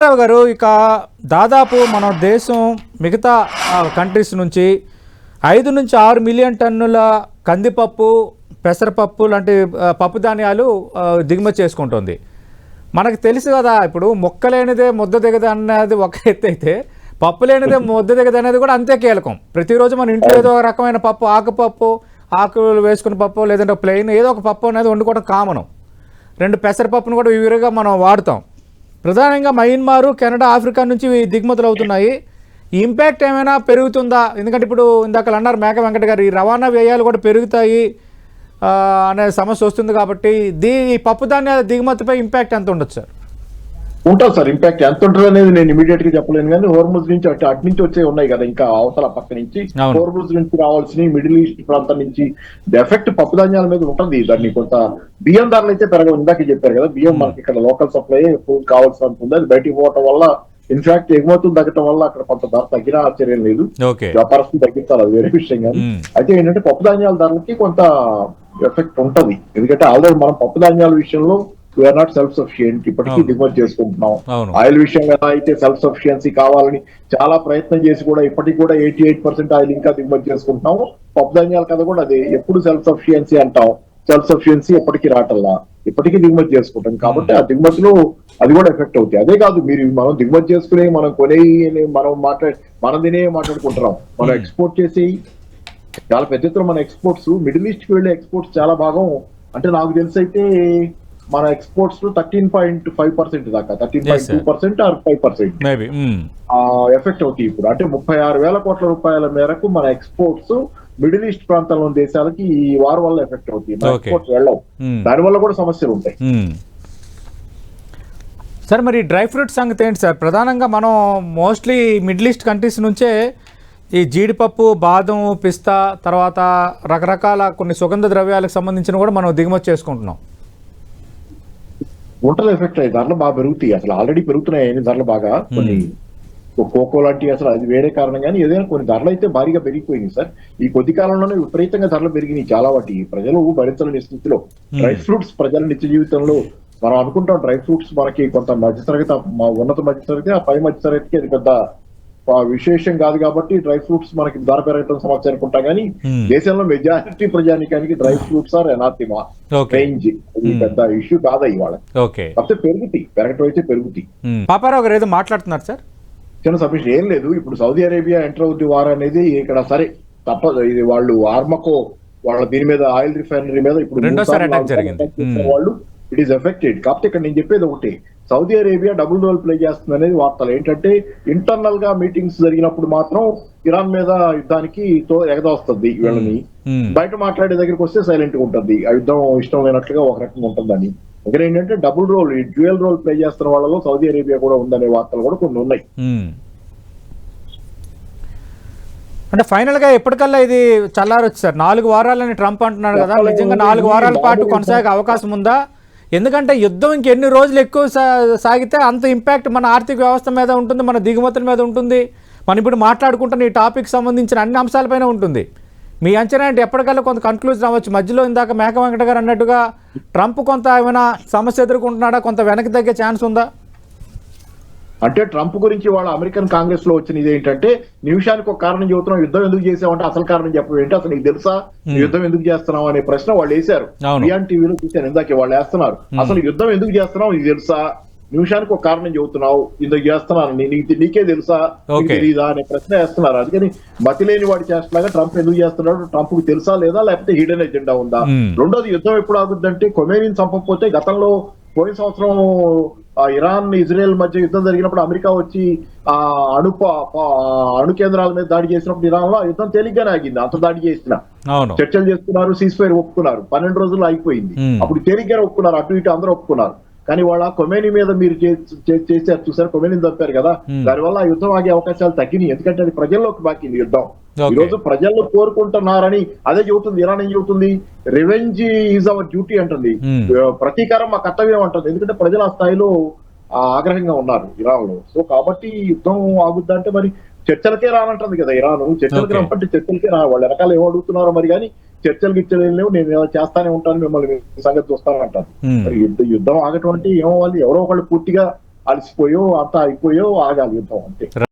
రావు గారు, ఇక దాదాపు మన దేశం మిగతా కంట్రీస్ నుంచి 5 నుంచి 6 మిలియన్ టన్నుల కందిపప్పు, పెసరపప్పు లాంటి పప్పు ధాన్యాలు దిగుమతి చేసుకుంటుంది. మనకు తెలుసు కదా, ఇప్పుడు మొక్క లేనిదే ముద్ద దిగదు అన్నది ఒక ఎత్తు అయితే, పప్పు లేనిదే ముద్ద దిగదు అనేది కూడా అంతే కీలకం. ప్రతిరోజు మన ఇంట్లో ఏదో ఒక రకమైన పప్పు, ఆకులు వేసుకున్న పప్పు, లేదంటే ప్లెయిన్ ఏదో ఒక పప్పు అనేది వండుకోవడం కామను. 2 పెసరపప్పును కూడా విరివిగా మనం వాడుతాం. ప్రధానంగా మయన్మారు, కెనడా, ఆఫ్రికా నుంచి దిగుమతులు అవుతున్నాయి. ఈ ఇంపాక్ట్ ఏమైనా పెరుగుతుందా? ఎందుకంటే ఇప్పుడు ఇందాక అన్నారు మేక వెంకట గారు, ఈ రవాణా వ్యయాలు కూడా పెరుగుతాయి అనే సమస్య వస్తుంది కాబట్టి ఈ పప్పు ధాన్యాల దిగుమతిపై ఇంపాక్ట్ ఎంత ఉండొచ్చు సార్? ఉంటుంది సార్. ఇంపాక్ట్ ఎంత ఉంటుంది అనేది నేను ఇమీడియట్ గా చెప్పలేను, కానీ హోర్ముజ్ నుంచి అటు నుంచి వచ్చే ఉన్నాయి కదా, ఇంకా అవతల పక్క నుంచి హోర్ముజ్ నుంచి రావాల్సిన మిడిల్ ఈస్ట్ ప్రాంతం నుంచి ఎఫెక్ట్ పప్పు ధాన్యాల మీద ఉంటుంది. దాన్ని కొంత బియ్యం ధరలు అయితే పెరగవు. ఇందాక చెప్పారు కదా, బియ్యం మనకి ఇక్కడ లోకల్ సప్లై కావాల్సినంత ఉంది. అది బయటికి పోవటం వల్ల, ఇన్ఫాక్ట్ ఎగుమతులు తగ్గటం వల్ల అక్కడ కొంత ధర తగ్గిన ఆశ్చర్యం లేదు. వ్యాపారస్తులు తగ్గించాలి, అది వేరే విషయం. కానీ అయితే ఏంటంటే పప్పు ధాన్యాల ధరలకి కొంత ఎఫెక్ట్ ఉంటది. ఎందుకంటే ఆల్రెడీ మనం పప్పు ధాన్యాల విషయంలో వీఆర్ నాట్ సెల్ఫ్ సఫిషియెంట్, ఇప్పటికీ దిగుమతి చేసుకుంటున్నాం. ఆయిల్ విషయంలో అయితే సెల్ఫ్ సఫిషియన్సీ కావాలని చాలా ప్రయత్నం చేసి కూడా ఇప్పటికి కూడా 88% ఆయిల్ ఇంకా దిగుమతి చేసుకుంటున్నాము. పప్పు ధాన్యాల కదా కూడా అదే, ఎప్పుడు సెల్ఫ్ సఫిషియన్సీ అంటాం, సెల్ఫ్ సఫిషియన్సీ ఎప్పటికీ రావటల్లా, ఇప్పటికీ దిగుమతి చేసుకుంటాం. కాబట్టి ఆ దిగుమతిలో అది కూడా ఎఫెక్ట్ అవుతాయి. అదే కాదు, మీరు మనం దిగుమతి చేసుకునే, మనం కొనే, మనం మనదినే మాట్లాడుకుంటున్నాం. మనం ఎక్స్పోర్ట్ చేసి చాలా పెద్ద ఎత్తున మన ఎక్స్పోర్ట్స్ మిడిల్ ఈస్ట్ కి వెళ్ళే ఎక్స్పోర్ట్స్ చాలా భాగం, అంటే నాకు తెలిసి అయితే మన ఎక్స్పోర్ట్స్ 13.5% దాకా, 13.2% ఆర్ 5% ఎఫెక్ట్ అవుతాయి. ఇప్పుడు అంటే 36,000 కోట్ల రూపాయల మేరకు మన ఎక్స్పోర్ట్స్ మిడిల్ ఈస్ట్ ప్రాంతంలోని దేశాలకి ఈ వార్ వల్ల ఎఫెక్ట్ అవుతాయి. ఎక్స్పోర్ట్స్ వెళ్ళవు, దానివల్ల కూడా సమస్యలు ఉంటాయి. సార్, మరి డ్రై ఫ్రూట్స్ సంగతి ఏంటి సార్? ప్రధానంగా మనం మోస్ట్లీ మిడిల్ ఈస్ట్ కంట్రీస్ నుంచే ఈ జీడిపప్పు, బాదం, పిస్తా, తర్వాత రకరకాల కొన్ని సుగంధ ద్రవ్యాలకు సంబంధించిన కూడా మనం దిగుమతి చేసుకుంటున్నాం. వంటలు ఎఫెక్ట్ అయ్యి ధరలు బాగా పెరుగుతాయి. అసలు ఆల్రెడీ పెరుగుతున్నాయి ధరలు బాగా. కొన్ని కోకో లాంటి, అసలు అది వేరే కారణం, కానీ ఏదైనా కొన్ని ధరలు అయితే భారీగా పెరిగిపోయింది సార్. ఈ కొద్ది కాలంలోనే విపరీతంగా ధరలు పెరిగినాయి చాలా. వాటి ప్రజలు భరించలేని స్థితిలో, డ్రై ఫ్రూట్స్ ప్రజల నిత్య జీవితంలో మనం అనుకుంటాం డ్రై ఫ్రూట్స్ మనకి కొంత మధ్యతరగతి, ఉన్నత మధ్యతరగతి, ఆ పై మధ్యతరగతికి అది పెద్ద విశేషం కాదు. కాబట్టి డ్రై ఫ్రూట్స్ మనకి ధర పెరగటం సమస్య అనుకుంటాం, కానీ దేశంలో మెజారిటీ ప్రజానికానికి డ్రై ఫ్రూట్స్ ఆర్ ఎనాథిమా రేంజ్, పెద్ద ఇష్యూ కాదా ఇవాళ. కాకపోతే పెరుగుతాయి, పెరగటం అయితే పెరుగుతాయి. పాపారావు గారు ఏదో మాట్లాడుతున్నారు సార్? చిన్న సబ్మిషన్ ఏం లేదు. ఇప్పుడు సౌదీ అరేబియా ఎంటర్ అవుతుంది వార్ అనేది ఇక్కడ, సరే తప్పదు. ఇది వాళ్ళు ఆర్మకో వాళ్ళ దీని మీద, ఆయిల్ రిఫైనరీ మీద ఇప్పుడు వాళ్ళు ఇట్ ఈస్ ఎఫెక్టెడ్. కాకపోతే ఇక్కడ నేను చెప్పేది ఒకటి, Saudi Arabia double role play చేస్తుంది అనేది వార్తలు. ఏంటంటే ఇంటర్నల్ గా మీటింగ్స్ జరిగినప్పుడు మాత్రం ఇరాన్ మీద యుద్ధానికి ఎగదొస్తుంది వీళ్ళని, బయట మాట్లాడే దగ్గరికి వస్తే సైలెంట్ గా ఉంటుంది. ఆ యుద్ధం ఇష్టం లేనట్లుగా ఒక రకంగా ఉంటుందని. ఇక్కడ ఏంటంటే double role, dual role play చేస్తున్న వాళ్ళలో సౌదీ అరేబియా కూడా ఉందనే వార్తలు కూడా కొన్ని ఉన్నాయి. అంటే ఫైనల్ గా ఎప్పటికల్లా ఇది చల్లారొచ్చు సార్? 4 వారాలని ట్రంప్ అంటున్నాడు కదా, నిజంగా 4 వారాల పాటు కొనసాగే అవకాశం ఉందా? ఎందుకంటే యుద్ధం ఇంకెన్ని రోజులు ఎక్కువ సాగితే అంత ఇంపాక్ట్ మన ఆర్థిక వ్యవస్థ మీద ఉంటుంది, మన దిగుమతుల మీద ఉంటుంది. మనం ఇప్పుడు మాట్లాడుకుంటున్న ఈ టాపిక్ సంబంధించిన అన్ని అంశాలపైన ఉంటుంది. మీ అంచనా అంటే ఎప్పటికల్లా కొంత కన్క్లూజన్ అవ్వచ్చు? మధ్యలో ఇందాక మేక వెంకట గారు అన్నట్టుగా ట్రంప్ కొంత ఏమైనా సమస్య ఎదుర్కొంటున్నాడా, కొంత వెనక్కి తగ్గే ఛాన్స్ ఉందా? అంటే ట్రంప్ గురించి వాళ్ళ అమెరికన్ కాంగ్రెస్ లో వచ్చిన ఇదేంటంటే, నిమిషానికి ఒక కారణం చెబుతున్నాం, యుద్ధం ఎందుకు చేసామంటే అసలు కారణం చెప్పేంటి, అసలు నీకు తెలుసా యుద్ధం ఎందుకు చేస్తున్నావు అనే ప్రశ్న వాళ్ళు వేశారు. బియాన్ టీవీలో చూశాను ఇందాకే, వాళ్ళు వేస్తున్నారు, అసలు యుద్ధం ఎందుకు చేస్తున్నావు నీకు తెలుసా, నిమిషానికి ఒక కారణం చెబుతున్నావు, ఇందుకు చేస్తున్నాను నీకే తెలుసా, తెలీదా అనే ప్రశ్న వేస్తున్నారు. అందుకని మతి లేని వాడి చేష్టలాగా ట్రంప్ ఎందుకు చేస్తున్నాడు, ట్రంప్ కు తెలుసా లేదా, లేకపోతే హిడెన్ ఎజెండా ఉందా? రెండోది, యుద్ధం ఎప్పుడు ఆగుద్దంటే ఖొమేనీని చంపకపోతే, గతంలో పోయిన సంవత్సరం ఇరాన్ ఇజ్రాయెల్ మధ్య యుద్ధం జరిగినప్పుడు అమెరికా వచ్చి ఆ అణు కేంద్రాల మీద దాడి చేసినప్పుడు ఇరాన్ లో యుద్ధం తేలిగ్గానే ఆగింది. అంత దాడి చేసిన చర్చలు చేసుకున్నారు, సీజ్ ఫైర్ ఒప్పుకున్నారు, 12 రోజుల్లో అయిపోయింది. అప్పుడు తేలిగ్గానే ఒప్పుకున్నారు, అటు ఇటు అందరూ ఒప్పుకున్నారు. కానీ వాళ్ళ కొమేని మీద మీరు చేశారు చూసారు, కొమేనిని చంపారు కదా, దానివల్ల ఆ యుద్ధం ఆగే అవకాశాలు తగ్గినాయి. ఎందుకంటే అది ప్రజల్లోకి బాకింది యుద్ధం. ఈ రోజు ప్రజల్లో కోరుకుంటున్నారని అదే చెబుతుంది ఇరాన్. ఏం చెబుతుంది, రివెంజ్ ఈజ్ అవర్ డ్యూటీ అంటుంది, ప్రతీకారం మా కర్తవ్యం అంటుంది. ఎందుకంటే ప్రజలు ఆ స్థాయిలో ఆగ్రహంగా ఉన్నారు ఇరాన్ లో. సో కాబట్టి యుద్ధం ఆగుద్దంటే మరి చర్చలకే రానంటుంది కదా ఇరాన్. చర్చలకి రమ్మంటే చర్చలకే రా, వాళ్ళు వెనకాల ఏం అడుగుతున్నారో మరి, కానీ చర్చలు గిచ్చలేవు, నేను ఇలా చేస్తానే ఉంటాను, మిమ్మల్ని సంగతి చూస్తాను అంటారు. మరి యుద్ధం ఆగటం అంటే ఏమవ్వాలి, ఎవరో ఒకళ్ళు పూర్తిగా అలసిపోయో అంతా అయిపోయో ఆగాలి యుద్ధం అంతే.